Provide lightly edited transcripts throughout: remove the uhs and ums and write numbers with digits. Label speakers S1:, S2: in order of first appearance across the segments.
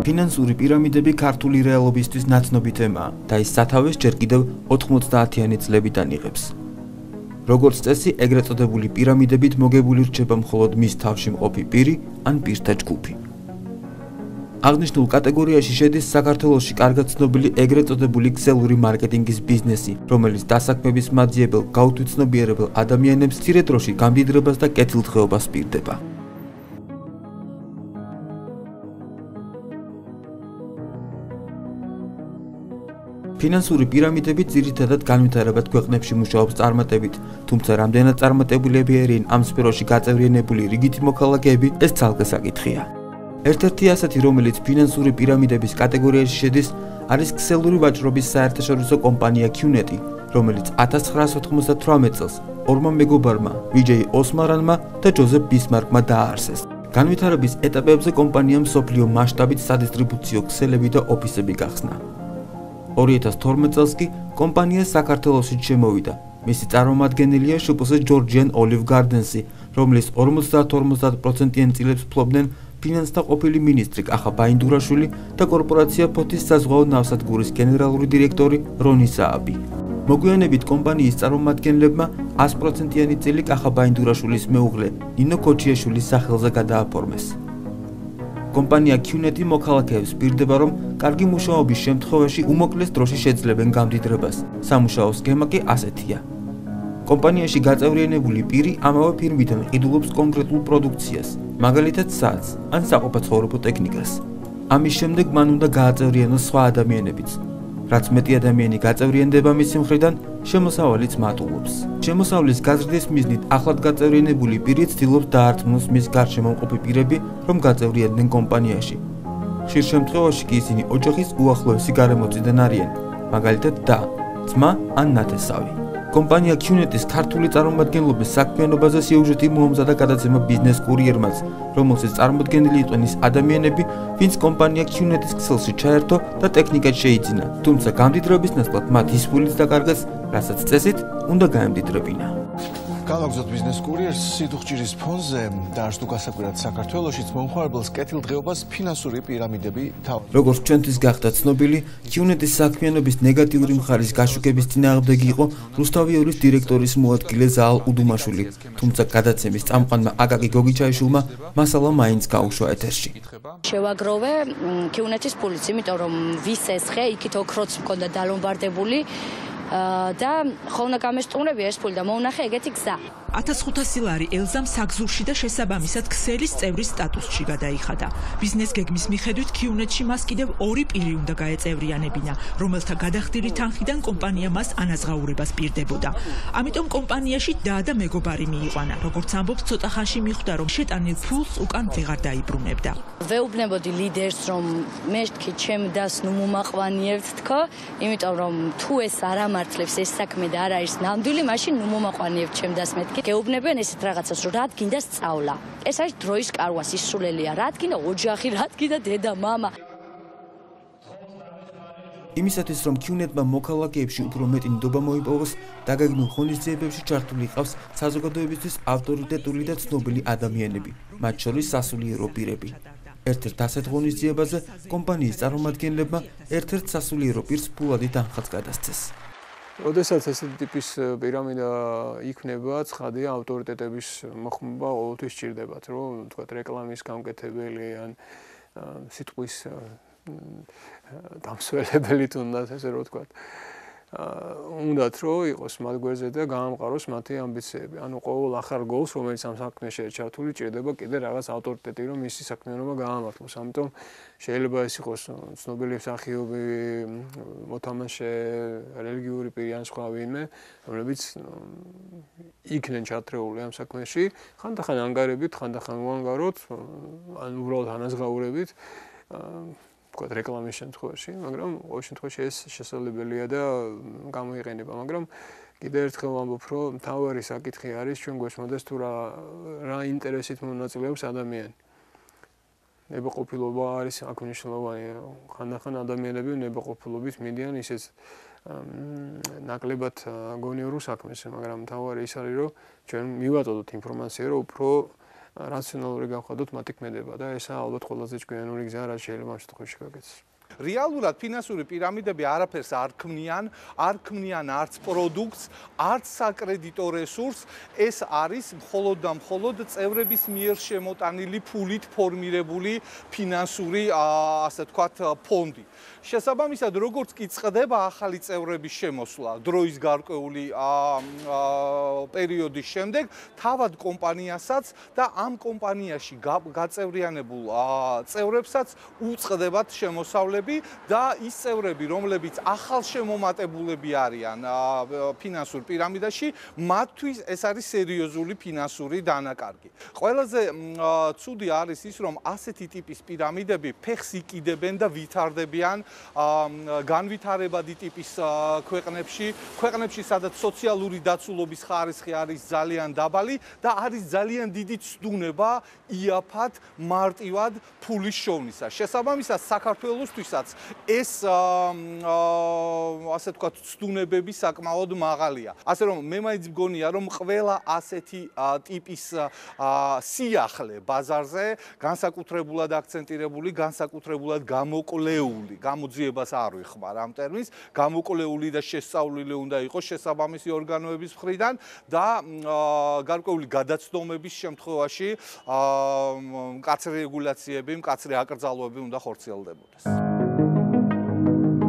S1: ფინანსური პირამიდები ქართული რეალობისთვის ნაცნობი თემაა და ის სათავეს ჯერ კიდევ 90-იანი წლებიდან იღებს. როგორც წესი, ეგრეთ წოდებული პირამიდებით მოგებული რჩება მხოლოდ მის თავში მყოფი პირი ან პირთა ჯგუფი. აღნიშნულ კატეგორიაში შედის საქართველოში კარგად ცნობილი ეგრეთ წოდებული ქსელური მარკეტინგის ბიზნესი, რომელიც დასაქმების მაძიებელ, გაუთვითცნობიერებელ ადამიანებს მცირე დროში გამდიდრებას და კეთილდღეობას პირდება. ფინანსური პირამიდები ძირითადად განვითარებად ქვეყნებში მუშაობს წარმატებით, თუმცა რამდენად წარმატებულები არიან ამ სფეროში გაწევრიანებული რიგითი მოქალაქეები, ეს ცალკე საკითხია. ერთ-ერთი ასეთი, რომელიც ფინანსური პირამიდების კატეგორიაში შედის, არის ქსელური ვაჭრობის საერთაშორისო კომპანია QNET, რომელიც 1998 წელს ორმა მეგობარმა, ვიჯეი ოსმარანმა და ჯოზეფ ბისმარკმა დააარსეს. განვითარების ეტაპებზე კომპანიამ მსოფლიო მასშტაბით სადისტრიბუციო ქსელები და ოფისები გახსნა. 2012 წელს კი კომპანია საქართველოშიც შემოვიდა. მისი წარმომადგენელია შპს ჯორჯიან ოლივ გარდენსი, რომლის 50-50%-იან წილებს ფლობდნენ ფინანსთა ყოფილი მინისტრი კახა ბაინდურაშვილი და კორპორაცია ფოთის საზღვაო ნავსადგურის გენერალური დირექტორი რონი სააბი. მოგვიანებით კომპანიის წარმომადგენლებმა 100%-იანი წილი კახა ბაინდურაშვილის მეუღლე ნინო ქოჩიაშვილის სახელზე გადააფორმეს. კომპანია QNET მოქალაქეებს პირდება, რომ კარგი მუშაობის შემთხვევაში უმოკლეს დროში შეძლებენ გამდიდრებას. სამუშაო სქემა კი ასეთია. კომპანიაში გაწევრიანებული პირი ამავე ფირმიდან ყიდულობს კონკრეტულ პროდუქციას, მაგალითად საათს ან საყოფაცხოვრებო ტექნიკას. ამის შემდეგ მან უნდა გააწევრიანოს სხვა ადამიანებიც. რაც მეტი ადამიანი გაწევრიანდება მისი მხრიდან, შემოსავალიც მატულობს. შემოსავლის გაზრდის მიზნით ახლად გაწევრიანებული პირი ცდილობს დაართმოს მის გარშემო მყოფი პირები, რომ გაწევრიანდნენ კომპანიაში. ხშირ შემთხვევაში კი ისინი ოჯახის უახლოესი გარემოწიდან არიან, მაგალითად და, ძმა ან ნათესავი. კომპანია QNET-ის ქართული წარმომადგენლობის საქმიანობაზე სიუჟეტი მოამზადა გადაცემა ბიზნეს კურიერმაც, რომელშიც წარმოდგენილი იყვნენ ის ადამიანები, ვინც კომპანია QNET-ის ქსელში ჩაერთო და ტექნიკად შეიძინა, თუმცა გამდიდრების ნაცვლად მათ ის ფულიც დაკარგეს, რასაც წესით უნდა გაემდიდრებინა.
S2: Გავაგზავნოთ ბიზნეს კურიერს სიდუხჭირის ფონზე და არც თუ გასაკვირად საქართველოშიც მომხმარებელს კეთილდღეობას ფინანსური პირამიდები თავად.
S1: როგორც ჩვენთვის გახდა ცნობილი, QNET-ის საქმიანობის ნეგატიური მხარის გაშუქების წინააღმდეგი იყო რუსთავიორის დირექტორის მოადგილე ზაალ უდუმაშვილი, თუმცა გადაცემის წამყვანმა აკაკი გოგიჩაიშვილმა მასალა მაინც გაუშვა ეთერში.
S3: შევაგროვე QNET-ის ფულიც, იმიტომ რომ ვის ესხე, იქით ოქროც მქონდა დალომბარდებული და ხოლმე გამესტუმრებია ეს ფული და მოუნახე ეგეთი გზა.
S4: 1500 ლარი ელზამ საგზურში და შესაბამისად ქსელის წევრის სტატუსში გადაიხადა. ბიზნეს გეგმის მიხედვით QNET-ში მას კიდევ 2 პირი უნდა გაეწევრიანებინა, რომელთა გადახდილი თანხიდან კომპანია მას ანაზღაურებას პირდებოდა. ამიტომ კომპანიაში და მეგობარი მიიყვანა. როგორც ამბობს, ცოტა ხანში მიხვდა, რომ შეტანილ ფულს უკან ვეღარ დაიბრუნებდა.
S3: ვეუბნებოდი ლიდერს, რომ მე თქვი ჩემ დას ნუ მომაყვანიებთ თქო, იმიტომ რომ თუ ეს არ ამართლებს ეს საქმე და არ არის ნამდვილი, მაშინ ნუ მომაყვანიებთ ჩემ დას მეთქი. გეუბნებიან ესეთ რაღაცას, რომ რად გინდა სწავლა. ეს არის დროის კარვა სისულელია, რად გინდა ოჯახი, რად გინდა დედა, მამა.
S1: იმისათვის, რომ QNET-მა მოქალაქეებში უფრო მეტი ნდობა მოიპოვოს, დაგეგმილ ღონისძიებებში ჩართული ჰყავს საზოგადოებისთვის ავტორიტეტული და ცნობილი ადამიანები, მათ შორის სასულიერო პირები. ერთ-ერთ ასეთ ღონისძიებაზე კომპანიის წარმომადგენლებმა ერთ-ერთ სასულიერო პირს ფულადი თანხაც გადასცეს.
S5: როდესაც ესეთი ტიპის პირამიდა იქნება, ცხადია ავტორიტეტების მოხმობა ყოველთვის სჭირდებათ, რომ თქვათ რეკლამის გამკეთებელი ან სიტყვის დამსველებელი თუნდაც ესე რომ ვთქვათ. უნდათ რომ იყოს მათ გვერდზე და გაამყაროს მათი ამბიციები. ანუ ყოველ ახალ გოლს, რომელიც ამ საქმეში ჩართული, ჭირდება კიდე რაღაც ავტორიტეტი, რომ მისი საქმიანობა გაამართლოს. ამიტომ შეიძლება ეს იყოს ცნობილი მსახიობი, მოთამაშე, რელიგიური პირი ან სხვა ვინმე, რომლებიც იქნენ ჩათრეული ამ საქმეში, ხანდახან ანგარებით, ხანდახან უანგაროთ, ან უბრალოდ ანაზღაურებით. თქვათ რეკლამის შემთხვევაში, მაგრამ ყოველ შემთხვევაში ეს შესაძლებელია და გამოიყენება, მაგრამ კიდევ ერთხელ ვამბობ, რომ მთავარი საკითხი არის ჩვენ გვეშმოდეს თუ რა ინტერესით მონაწილეობს ადამიანი. ნებაყოფილობა არის აქ მნიშვნელოვანი. ხანდახან ადამიანები ნებაყოფილობით მიდიან ისეთ ნაკლებად გონიორულ საქმეს, მაგრამ მთავარი ის არის, რომ ჩვენ მივაწოდოთ ინფორმაცია, რომ უფრო რაციონალური გავხადოთ მათი ქმედება და ესაა ალბათ ყველაზე ჭკვიანური გზა, რაც შეიძლება ამ შემთხვევაში გაკეთდეს.
S6: რეალურად ფინანსური პირამიდები არაფერს არ ქმნიან არც პროდუქტს, არც საკრედიტო რესურსს, ეს არის მხოლოდ და მხოლოდ წევრების მიერ შემოტანილი ფულით ფორმირებული ფინანსური, ასე ვთქვათ, ფონდი. შესაბამისად, როგორც კი წყდება ახალი წევრების შემოსვლა დროის გარკვეული პერიოდის შემდეგ, თავად კომპანიასაც და ამ კომპანიაში გაწევრიანებულ წევრებსაც უწყდებათ შემოსავლები და ის წევრები, რომლებიც ახალშემომატებულები არიან ფინანსურ პირამიდაში, მათთვის ეს არის სერიოზული ფინანსური დანაკარგი. ყველაზე ცუდი არის ის, რომ ასეთი ტიპის პირამიდები ფეხს იკიდებენ და ვითარდებიან განვითარებადი ტიპის ქვეყნებში, სადაც სოციალური დაცულობის ხარისხი არის ძალიან დაბალი და არის ძალიან დიდი ცდუნება იაფად მარტივად ფულის შოვნისა. შესაბამისად, საქართველოსთვისაც ეს ასე ვთქვათ, ცდუნებები საკმაოდ მაღალია. ასე რომ მე მაინც მგონია, რომ ყველა ასეთი ტიპის სიახლე ბაზარზე განსაკუთრებულად აქცენტირებული, განსაკუთრებულად გამოკვლეული, გამოძიებას არ ვიხმარ ამ ტერმინს, გამოკვლეული და შესწავლილი უნდა იყოს შესაბამისი ორგანოების მხრიდან და გარკვეული გადაცდომების შემთხვევაში მკაცრი რეგულაციები, მკაცრი აკრძალვები უნდა ხორციელდებოდეს.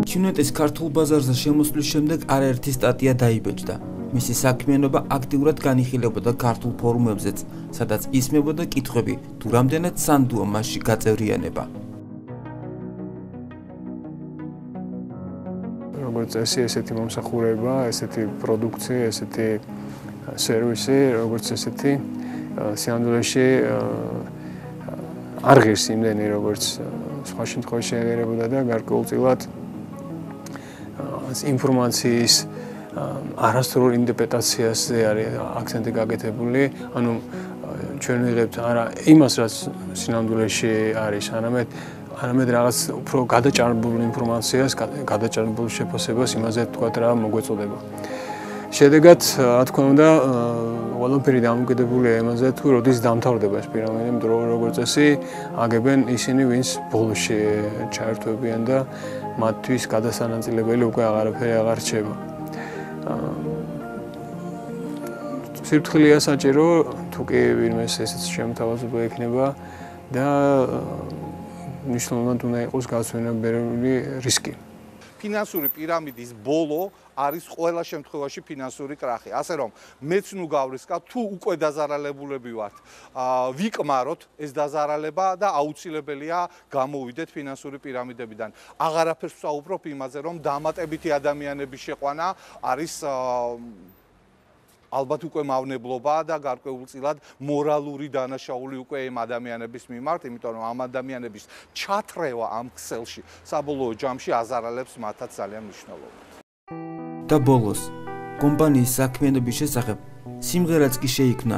S1: ჩინეთის ქართულ ბაზარზე შემოსვლის შემდეგ არაერთი სტატია დაიბეჭდა. მისი საქმიანობა აქტიურად განიხილებოდა ქართულ ფორუმებზეც, სადაც ისმებოდა კითხვები, თუ რამდენად სანდუა მასში გაწევრიანება.
S5: როგორც წესი, ესეთი მომსახურება, ესეთი პროდუქცია, ესეთი სერვისი, როგორც ესეთი სინამდვილეში არ ღირს იმდენი, როგორც სხვა შემთხვევაში აღიარებოდა და გარკვეულწილად ინფორმაციის არასწორ ინტერპრეტაციაზე არის აქცენტი გაკეთებული, ანუ ჩვენ ვიღებთ არა იმას, რაც სინამდვილეში არის, არამედ რაღაც უფრო გადაჭარბებული ინფორმაციას, გადაჭარბებული შეფასებას იმაზე თქვა რა მოგვეწოდება. შედეგად, რა თქმა უნდა, ყველაფერი დამოკიდებულია იმაზე, თუ როდის დამთავრდება ეს პირამიდი, როგორც წესი, აგებენ ისინი, ვინც ბოლოში ჩაერთვებიან და მათთვის გადასანაწილებელი უკვე აღარაფერი აღარ რჩება. სიფრთხილეა საჭირო, თუ კი ვინმეს ესეც შემოთავაზება ექნება და მნიშვნელოვნად უნდა იყოს გასვენებელი რისკი.
S6: ფინანსური პირამიდის ბოლო არის ყველა შემთხვევაში ფინანსური კრახი. ასე რომ, მეც ნუ გავრისკავ, თუ უკვე დაზარალებულები ვართ, ვიკმაროთ ეს დაზარალება და აუცილებელია გამოვიდეთ ფინანსური პირამიდებიდან. აღარაფერს ვსაუბრობ იმაზე, რომ დამატებითი ადამიანების შეყვანა არის ალბათ უკვე მავნებლობა და გარკვეულწილად მორალური დანაშაული უკვე ამ ადამიანების მიმართ, იმიტომ რომ ამ ადამიანების ჩათრევა ამ ქსელში საბოლოო ჯამში აზარალებს მათაც ძალიან მნიშვნელოვნად.
S1: და ბოლოს, კომპანიის საქმიანობის შესახებ სიმღერაც კი შეიქმნა